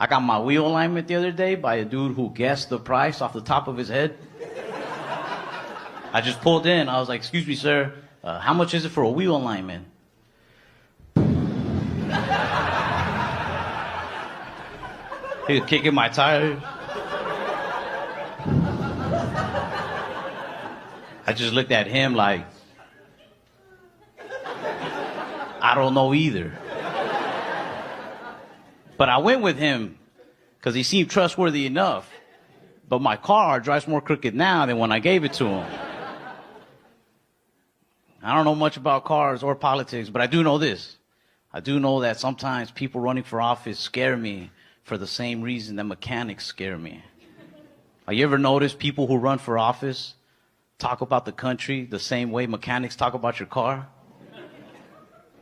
I got my wheel alignment the other day by a dude who guessed the price off the top of his head. I just pulled in. I was like, excuse me, sir, how much is it for a wheel alignment? He was kicking my tires. I just looked at him like, I don't know either. But I went with him because he seemed trustworthy enough. But my car drives more crooked now than when I gave it to him. I don't know much about cars or politics, but I do know this. I do know that sometimes people running for office scare me for the same reason that mechanics scare me. Have you ever noticed people who run for office talk about the country the same way mechanics talk about your car?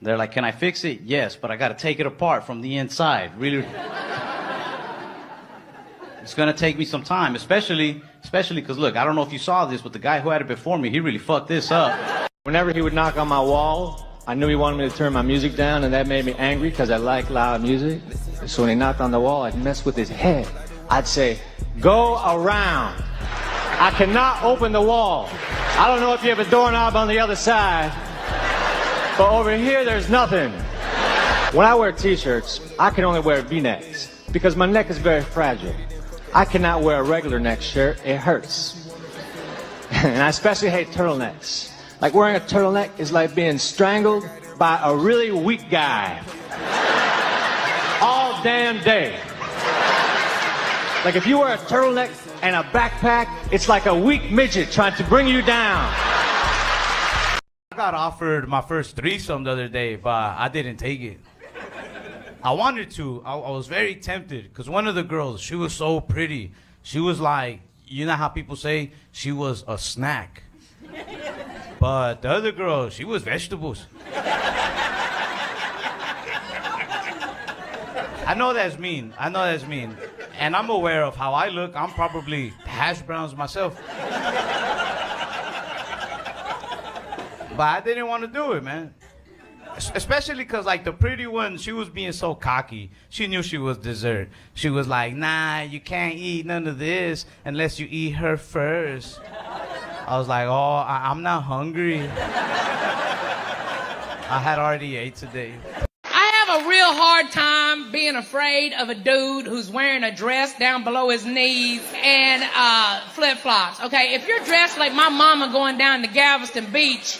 They're like, can I fix it? Yes, but I got to take it apart from the inside. Really, it's going to take me some time, especially because, look, I don't know if you saw this, but the guy who had it before me, he really fucked this up. Whenever he would knock on my wall, I knew he wanted me to turn my music down, and that made me angry because I like loud music. So when he knocked on the wall, I'd mess with his head. I'd say, go around. I cannot open the wall. I don't know if you have a doorknob on the other side, but over here, there's nothing. When I wear t-shirts, I can only wear V-necks because my neck is very fragile. I cannot wear a regular neck shirt. It hurts. And I especially hate turtlenecks. Like wearing a turtleneck is like being strangled by a really weak guy. All damn day. Like if you wear a turtleneck and a backpack, it's like a weak midget trying to bring you down. I got offered my first threesome the other day, but I didn't take it. I wanted to. I was very tempted because one of the girls, she was so pretty. She was like, you know how people say she was a snack. But the other girl, she was vegetables. I know that's mean. And I'm aware of how I look. I'm probably hash browns myself. But I didn't want to do it, man. Especially because, like, the pretty one, she was being so cocky. She knew she was dessert. She was like, nah, you can't eat none of this unless you eat her first. I was like, oh, I'm not hungry. I had already ate today. I have a real hard time being afraid of a dude who's wearing a dress down below his knees and flip-flops. Okay, if you're dressed like my mama going down to Galveston Beach,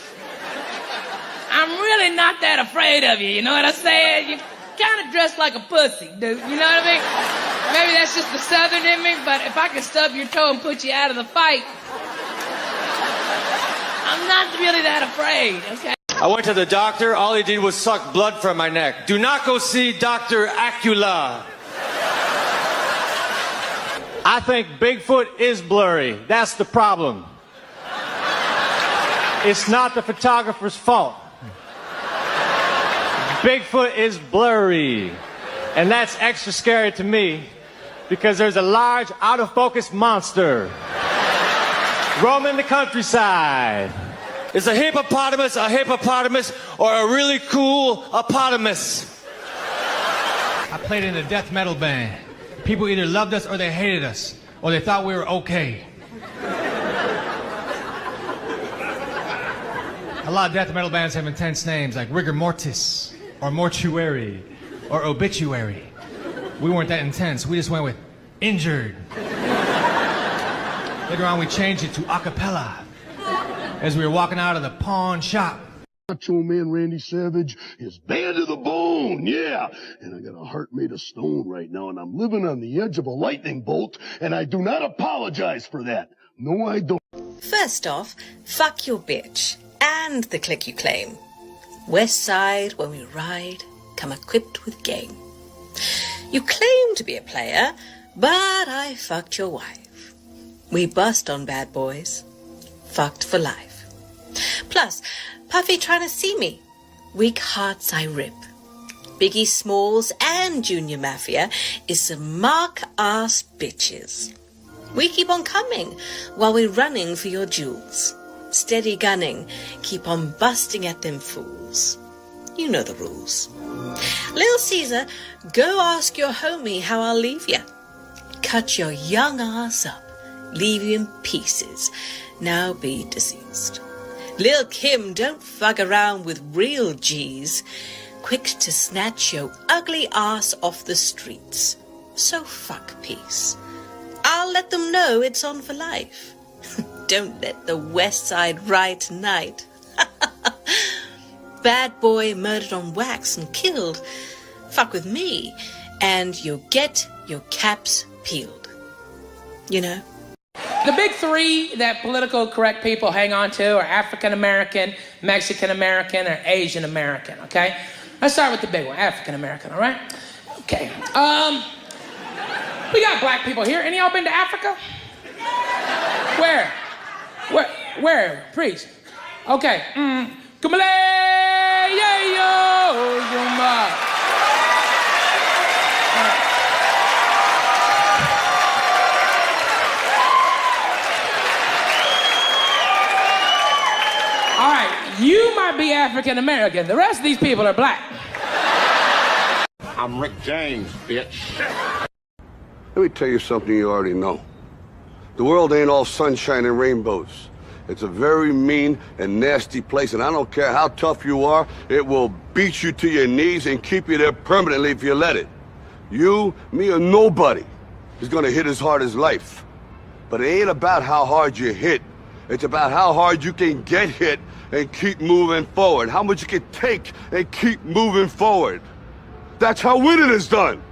I'm really not that afraid of you, you know what I'm saying? You kind of dress like a pussy, dude, you know what I mean? Maybe that's just the southern in me, but if I could stub your toe and put you out of the fight, I'm not really that afraid, okay? I went to the doctor. All he did was suck blood from my neck. Do not go see Dr. Acula. I think Bigfoot is blurry. That's the problem. It's not the photographer's fault. Bigfoot is blurry. And that's extra scary to me because there's a large, out-of-focus monster roaming the countryside. Is a hippopotamus, or a really cool hippopotamus? I played in a death metal band. People either loved us or they hated us, or they thought we were okay. A lot of death metal bands have intense names like Rigor Mortis, or Mortuary, or Obituary. We weren't that intense. We just went with Injured. Later on, we changed it to Acapella as we were walking out of the pawn shop. Macho Man Randy Savage is bad to the bone, yeah. And I got a heart made of stone right now, and I'm living on the edge of a lightning bolt, and I do not apologize for that. No, I don't. First off, fuck your bitch and the clique you claim. West Side, when we ride, come equipped with game. You claim to be a player, but I fucked your wife. We bust on bad boys. Fucked for life. Plus, Puffy trying to see me. Weak hearts I rip. Biggie Smalls and Junior Mafia is some mark-ass bitches. We keep on coming while we're running for your jewels. Steady gunning, keep on busting at them fools. You know the rules. Lil Caesar, go ask your homie how I'll leave ya. Cut your young ass up, leave you in pieces, now be deceased. Lil Kim, don't fuck around with real G's, quick to snatch your ugly ass off the streets. So fuck peace. I'll let them know it's on for life. Don't let the West Side ride tonight. Bad boy murdered on wax and killed. Fuck with me, and you'll get your caps peeled. You know? The big three that political correct people hang on to are African American, Mexican American, or Asian American, okay? Let's start with the big one, African American, all right? Okay. We got black people here. Any of y'all been to Africa? Where? Where? Please. Okay. Kumale, yeah, yo, yuma. All right, you might be African American. The rest of these people are black. I'm Rick James, bitch. Let me tell you something you already know. The world ain't all sunshine and rainbows. It's a very mean and nasty place, and I don't care how tough you are, it will beat you to your knees and keep you there permanently if you let it. You, me, or nobody is gonna hit as hard as life. But it ain't about how hard you hit. It's about how hard you can get hit and keep moving forward. How much you can take and keep moving forward. That's how winning is done.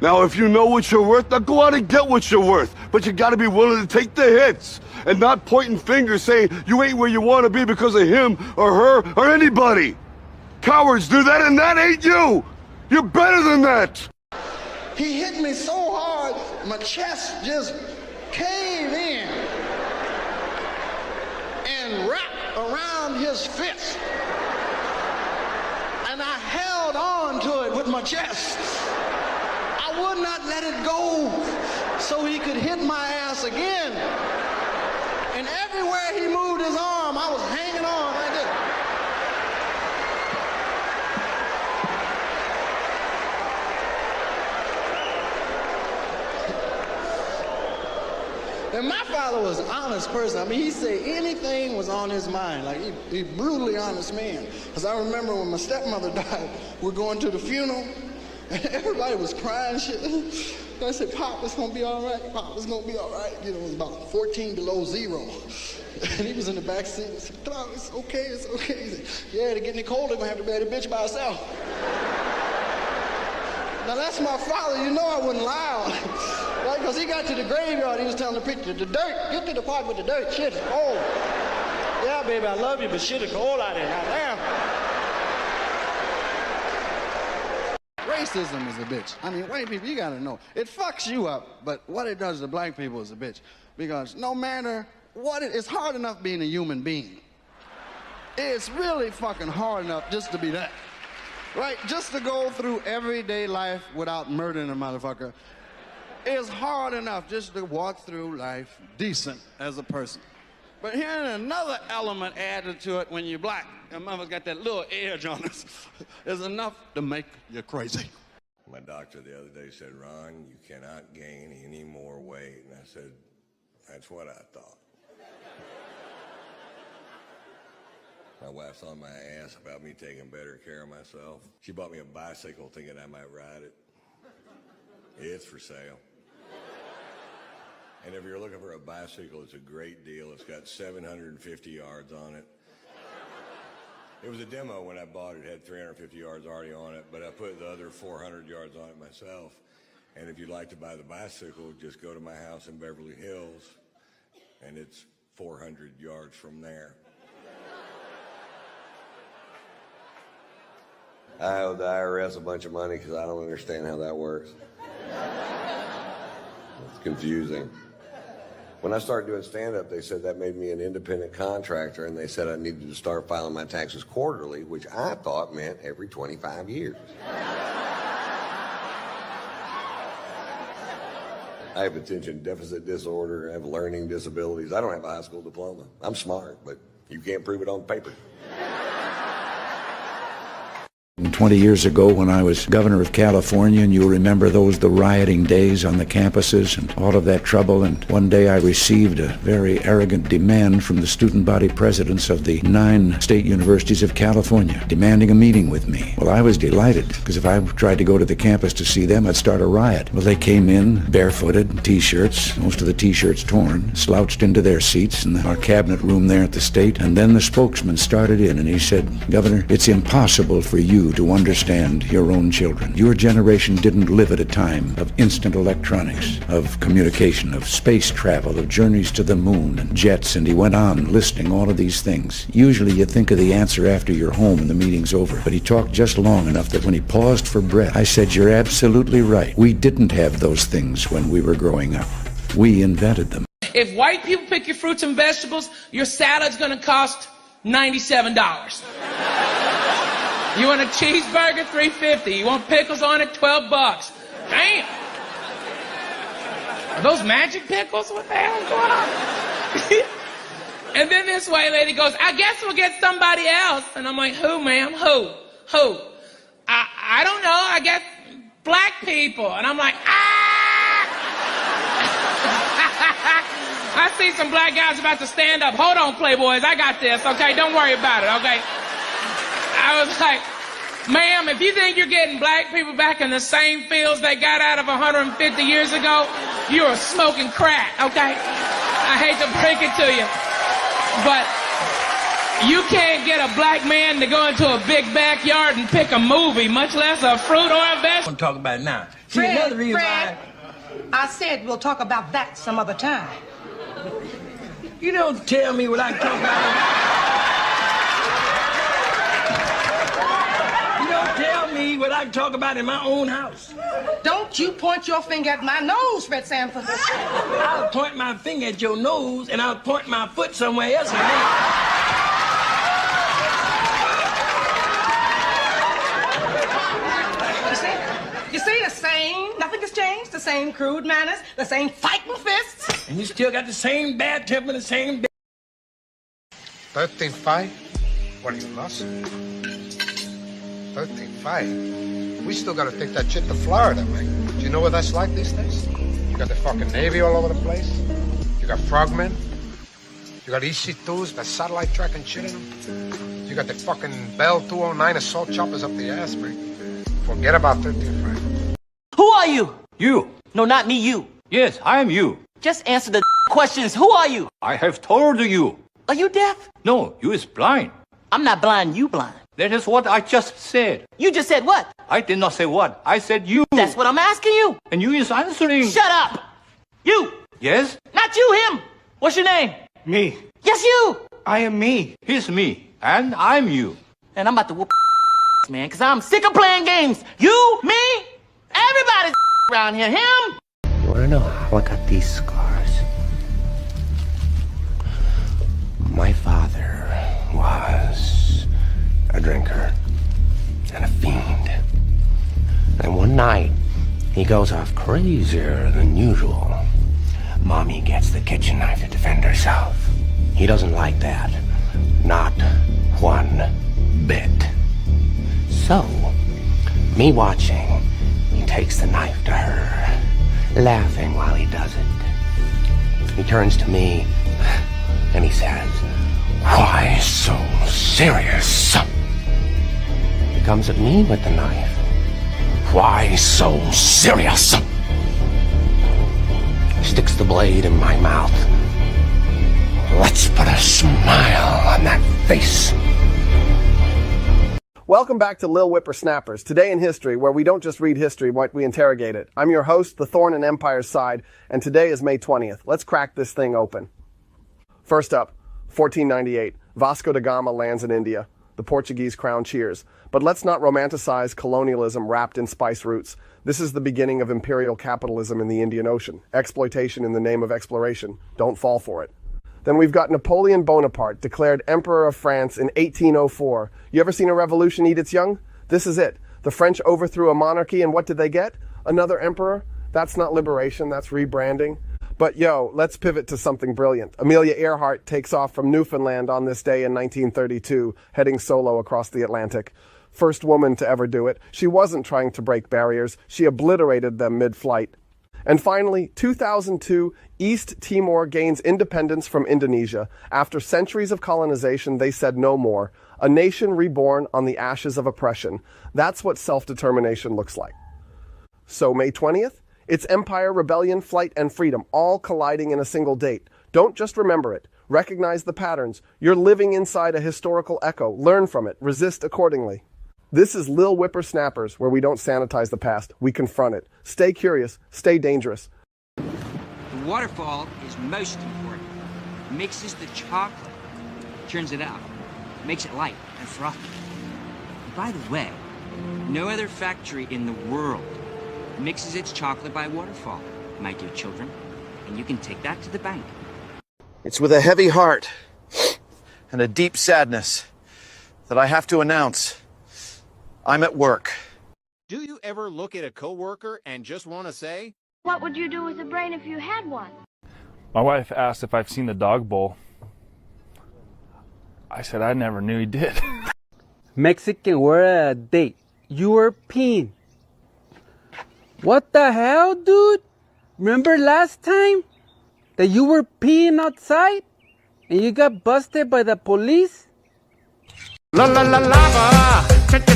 Now, if you know what you're worth, now go out and get what you're worth. But you gotta be willing to take the hits and not pointing fingers saying you ain't where you want to be because of him or her or anybody. Cowards do that, and that ain't you. You're better than that. He hit me so hard, my chest just caved in and wrapped around his fist. And I held on to it with my chest. I would not let it go so he could hit my ass again. And everywhere he moved his arm, I was hanging on like this. And my father was an honest person. I mean, he said anything was on his mind. Like, he brutally honest man. Because I remember when my stepmother died, we're going to the funeral, and everybody was crying and shit. And I said, Pop, it's gonna be all right. Pop, it's gonna be all right. You know, it was about 14 below zero. And he was in the back seat. I said, Pop, it's okay, it's okay. He said, yeah, to get any colder, they're gonna have to bury the bitch by herself. Now that's my father, you know I wasn't loud. Right, because he got to the graveyard, he was telling the preacher, the dirt, get to the part with the dirt, shit is cold. Yeah, baby, I love you, but shit is cold out there, goddamn. Racism is a bitch. I mean, white people, you gotta know. It fucks you up, but what it does to black people is a bitch. Because no matter what it's hard enough being a human being. It's really fucking hard enough just to be that. Right? Just to go through everyday life without murdering a motherfucker. It's hard enough just to walk through life decent as a person. But here's another element added to it when you're black. Your mother's got that little edge on us. Is enough to make you crazy. My doctor the other day said, Ron, you cannot gain any more weight. And I said, that's what I thought. My wife's on my ass about me taking better care of myself. She bought me a bicycle thinking I might ride it. It's for sale. And if you're looking for a bicycle, it's a great deal. It's got 750 yards on it. It was a demo when I bought it. It had 350 yards already on it, but I put the other 400 yards on it myself. And if you'd like to buy the bicycle, just go to my house in Beverly Hills, and it's 400 yards from there. I owe the IRS a bunch of money because I don't understand how that works. It's confusing. When I started doing stand-up, they said that made me an independent contractor, and they said I needed to start filing my taxes quarterly, which I thought meant every 25 years. I have attention deficit disorder, I have learning disabilities. I don't have a high school diploma. I'm smart, but you can't prove it on paper. 20 years ago when I was governor of California, and you'll remember the rioting days on the campuses and all of that trouble. And one day I received a very arrogant demand from the student body presidents of the 9 state universities of California, demanding a meeting with me. Well, I was delighted, because if I tried to go to the campus to see them, I'd start a riot. Well, they came in barefooted, T-shirts, most of the T-shirts torn, slouched into their seats in our cabinet room there at the state, and then the spokesman started in and he said, "Governor, it's impossible for you to understand your own children. Your generation didn't live at a time of instant electronics, of communication, of space travel, of journeys to the moon and jets," and he went on listing all of these things. Usually you think of the answer after you're home and the meeting's over, but he talked just long enough that when he paused for breath, I said, "You're absolutely right. We didn't have those things when we were growing up. We invented them." If white people pick your fruits and vegetables, your salad's gonna cost $97. You want a cheeseburger, $3.50. You want pickles on it, $12. Damn. Are those magic pickles? What the hell is going on? And then this white lady goes, "I guess we'll get somebody else." And I'm like, "Who, ma'am? Who? Who?" I don't know. I guess black people. And I'm like, I see some black guys about to stand up. "Hold on, Playboys, I got this, okay? Don't worry about it, okay?" I was like, "Ma'am, if you think you're getting black people back in the same fields they got out of 150 years ago, you're smoking crack, okay? I hate to break it to you, but you can't get a black man to go into a big backyard and pick a movie, much less a fruit or a vegetable." I'm talking about it now. See, Fred, another reason Fred, I said we'll talk about that some other time. You don't tell me what I can talk about. You don't tell me what I can talk about in my own house. Don't you point your finger at my nose, Fred Sanford. I'll point my finger at your nose, and I'll point my foot somewhere else. You see, the same, nothing has changed. The same crude manners, the same fighting fists. And you still got the same bad temper, the same 13-5? What are you, lost? 13-5? We still gotta take that shit to Florida, man. Do you know what that's like these days? You got the fucking Navy all over the place. You got frogmen. You got EC-2s, that satellite tracking shit in them. You got the fucking Bell 209 assault choppers up the ass, man. Forget about 13-5. Who are you? You. No, not me, you. Yes, I am you. Just answer the questions. Who are you? I have told you. Are you deaf? No, you is blind. I'm not blind, you blind. That is what I just said. You just said what? I did not say what. I said you. That's what I'm asking you. And you is answering. Shut up. You. Yes? Not you, him. What's your name? Me. Yes, you. I am me. He's me. And I'm you. And I'm about to whoop man, because I'm sick of playing games. You, me, everybody's around here. Him. You want to know how I got these scars? My father was a drinker and a fiend. And one night, he goes off crazier than usual. Mommy gets the kitchen knife to defend herself. He doesn't like that. Not one bit. So, me watching, he takes the knife to her, laughing while he does it. He turns to me and he says, "Why so serious?" He comes at me with the knife. "Why so serious?" Sticks the blade in my mouth. Let's put a smile on that face. Welcome back to Lil Whippersnappers, today in history, where we don't just read history, but we interrogate it. I'm your host, the Thorn in Empire's Side, and today is May 20th. Let's crack this thing open. First up, 1498, Vasco da Gama lands in India. The Portuguese crown cheers. But let's not romanticize colonialism wrapped in spice roots. This is the beginning of imperial capitalism in the Indian Ocean. Exploitation in the name of exploration. Don't fall for it. Then we've got Napoleon Bonaparte, declared Emperor of France in 1804. You ever seen a revolution eat its young? This is it. The French overthrew a monarchy, and what did they get? Another emperor? That's not liberation, that's rebranding. But yo, let's pivot to something brilliant. Amelia Earhart takes off from Newfoundland on this day in 1932, heading solo across the Atlantic. first woman to ever do it. She wasn't trying to break barriers. She obliterated them mid-flight. And finally, 2002, East Timor gains independence from Indonesia. After centuries of colonization, they said no more. A nation reborn on the ashes of oppression. That's what self-determination looks like. So May 20th, it's empire, rebellion, flight, and freedom, all colliding in a single date. Don't just remember it. Recognize the patterns. You're living inside a historical echo. Learn from it. Resist accordingly. This is Lil Whippersnappers, where we don't sanitize the past. We confront it. Stay curious. Stay dangerous. The waterfall is most important. Mixes the chocolate, turns it out, makes it light and frothy. And by the way, no other factory in the world mixes its chocolate by waterfall, my dear children. And you can take that to the bank. It's with a heavy heart and a deep sadness that I have to announce I'm at work. Do you ever look at a coworker and just want to say, what would you do with a brain if you had one? My wife asked if I've seen the dog bowl. I said I never knew he did. Mexican word a date. European. What the hell, dude? Remember last time that you were peeing outside and you got busted by the police? La la la lava, chicken.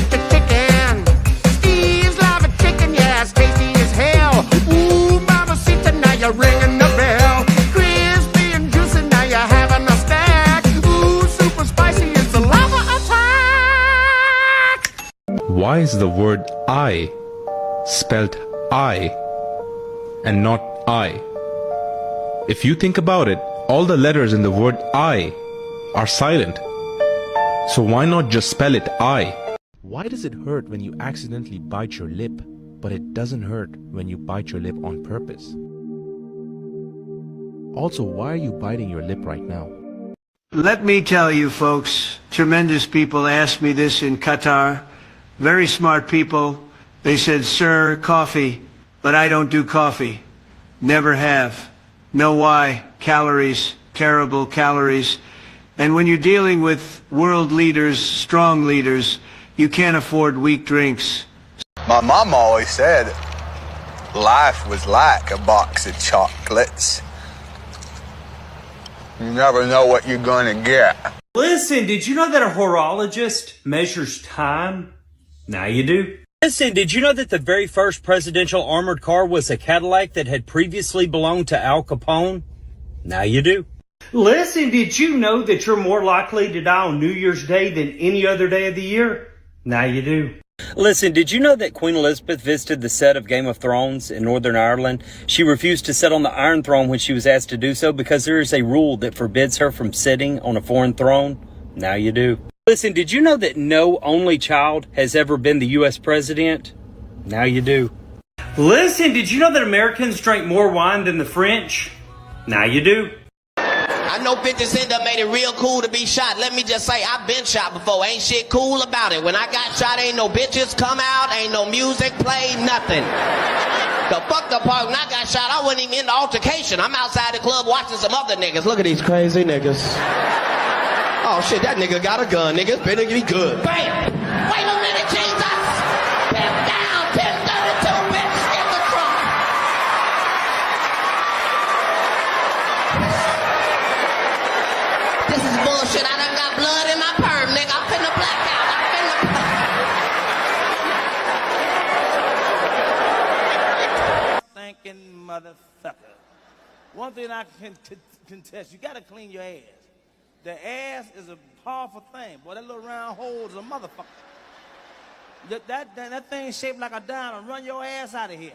Steve's lava chicken, yeah, it's tasty as hell. Ooh, mamacita, now you're ringing the bell. Crispy and juicy, now you're having a snack. Ooh, super spicy, it's a lava attack. Why is the word I spelled I and not I? If you think about it, all the letters in the word I are silent. So why not just spell it I? Why does it hurt when you accidentally bite your lip, but it doesn't hurt when you bite your lip on purpose? Also, why are you biting your lip right now? Let me tell you folks, tremendous people asked me this in Qatar. Very smart people. They said, sir, coffee, but I don't do coffee. Never have. Know why? Calories, terrible calories. And when you're dealing with world leaders, strong leaders, you can't afford weak drinks. My mom always said life was like a box of chocolates. You never know what you're going to get. Listen, did you know that a horologist measures time? Now you do. Listen, did you know that the very first presidential armored car was a Cadillac that had previously belonged to Al Capone? Now you do. Listen, did you know that you're more likely to die on New Year's Day than any other day of the year? Now you do. Listen, did you know that Queen Elizabeth visited the set of Game of Thrones in Northern Ireland? She refused to sit on the Iron Throne when she was asked to do so because there is a rule that forbids her from sitting on a foreign throne. Now you do. Listen, did you know that no only child has ever been the U.S. president? Now you do. Listen, did you know that Americans drink more wine than the French? Now you do. I know bitches end up made it real cool to be shot. Let me just say, I've been shot before. Ain't shit cool about it. When I got shot, ain't no bitches come out, ain't no music played, nothing. The fuck the part when I got shot, I wasn't even in the altercation. I'm outside the club watching some other niggas. Look at these crazy niggas. Oh shit, that nigga got a gun, nigga. Better be good. Bam! Wait a minute, Jesus! Pimp down, 1032, bitch! Get the trunk! This is bullshit. I done got blood in my perm, nigga. I'm finna black out. I'm finna Thinking motherfucker. One thing I can contest, you gotta clean your ass. The ass is a powerful thing. Boy, that little round hole is a motherfucker. That thing shaped like a dime and run your ass out of here.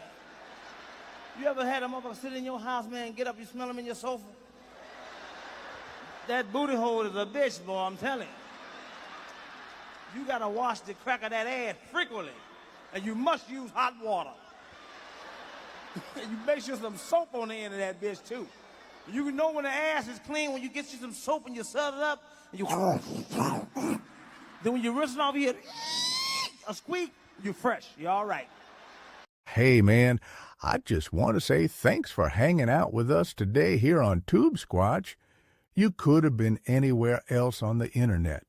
You ever had a motherfucker sit in your house, man, get up, you smell him in your sofa? That booty hole is a bitch, boy, I'm telling you. You gotta wash the crack of that ass frequently. And you must use hot water. And you make sure some soap on the end of that bitch, too. You can know when the ass is clean when you get you some soap and you set it up, and you then when you rinse it off, you hear a squeak, you're fresh, you're all right. Hey, man, I just want to say thanks for hanging out with us today here on Tube Squatch. You could have been anywhere else on the internet,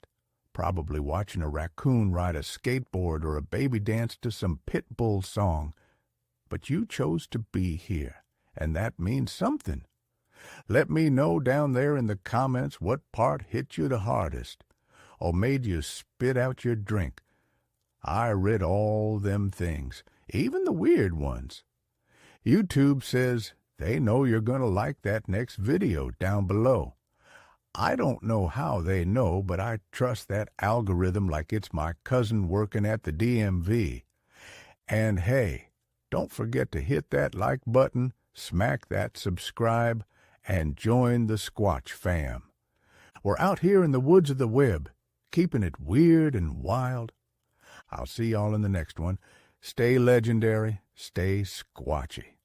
Probably watching a raccoon ride a skateboard or a baby dance to some pit bull song. But you chose to be here, and that means something. Let me know down there in the comments what part hit you the hardest, or made you spit out your drink. I read all them things, even the weird ones. YouTube says they know you're going to like that next video down below. I don't know how they know, but I trust that algorithm like it's my cousin working at the DMV. And hey, don't forget to hit that like button, smack that subscribe, and join the Squatch fam. We're out here in the woods of the web, keeping it weird and wild. I'll see y'all in the next one. Stay legendary, stay squatchy.